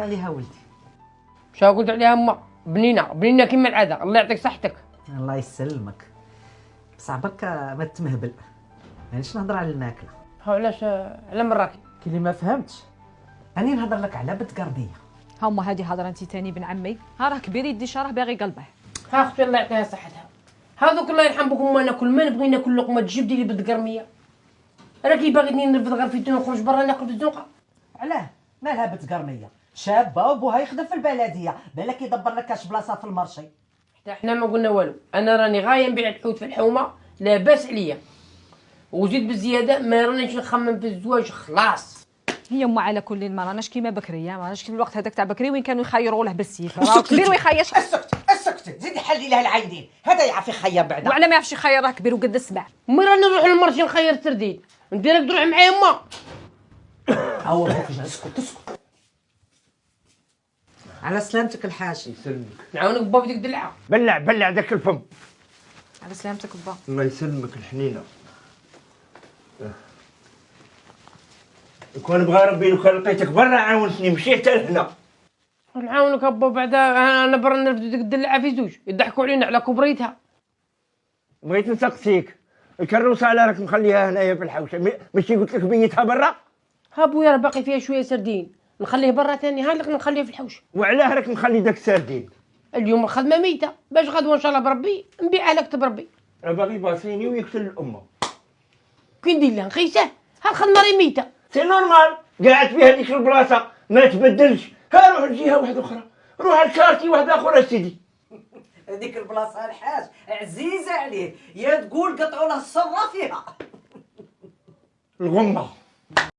عليها ولدي. شا قلت عليها اما بنينه كيما العاده. الله يعطيك صحتك. الله يسلمك. بصح بركا ما تمهبل، مانيش نهضر على الماكله. ها علاش على مراكي كي اللي ما فهمتش راني نهضر لك على بنت قربيه. هما هذه هضره انت تاني بن عمي، ها راه كبير يدي شراه باغي قلبه. ها اختي الله يعطيها صحتها. هذوك الله يرحم بكم ما ناكل، ما نبغي ناكل لقمه تجيب لي بنت قرميه. راكي باغيني نرفد غير في ونخرج برا ناكل في الزنقه. علاه؟ مالها بنت قرميه شابه وابوها يخدم في البلديه، بالك يدبر لك كاش بلاصه في المرشي. حتى حنا ما قلنا والو، انا راني غايه نبيع الحوت في الحومه لاباس عليا، وزيد بالزياده ما رانيش نخمم في الزواج خلاص. هي ما على كل ما راناش كيما بكري، ما راناش كيما الوقت هذاك تاع بكري وين كانوا يخيروا له بالسيف، راه كبير ويخيش. اسكتي زيدي حلي لها العينين، هذا يعرف يخير بعدا. وعلى ما يعرفش يخير راه كبير وقد السبع. مي راني نروح للمرشي نخير سردين، انت راك تروح معايا ما. هو اسكت. على سلامتك الحاج. يسلمك. نعاونك با بديك دلعه. بلع ذاك الفم. على سلامتك با. الله يسلمك الحنينه. كون بغى ربي لو كان لقيتك برا عاونتني مشي حتى لهنا. نعاونك ابا بعدا انا برا نرفد ديك الدلعه في زوج يضحكوا علينا على كبريتها. بغيت نسقسيك الكروسه على راك مخليها هنايا في الحوشه، ماشي قلت لك بيتها برا؟ ها بويا راه باقي فيها شويه سردين، نخليه برا ثاني. ها لك نخليه في الحوش. وعلاه راك مخلي داك السردين؟ اليوم الخدمه ميته، باش غدوه ان شاء الله بربي نبيعها لك بربي. راه باغي باصيني ويقتل الامه. كي ندير لها نخيسه؟ ها الخدمه راهي ميته. سي نورمال، قاعد في هذيك البلاصه ما تبدلش. ها روح لجهه واحده اخرى، روح لكارتي واحد اخر سيدي. هذيك البلاصه الحاج عزيزه عليه، يا تقول قطعوا له الصره فيها. الغمه.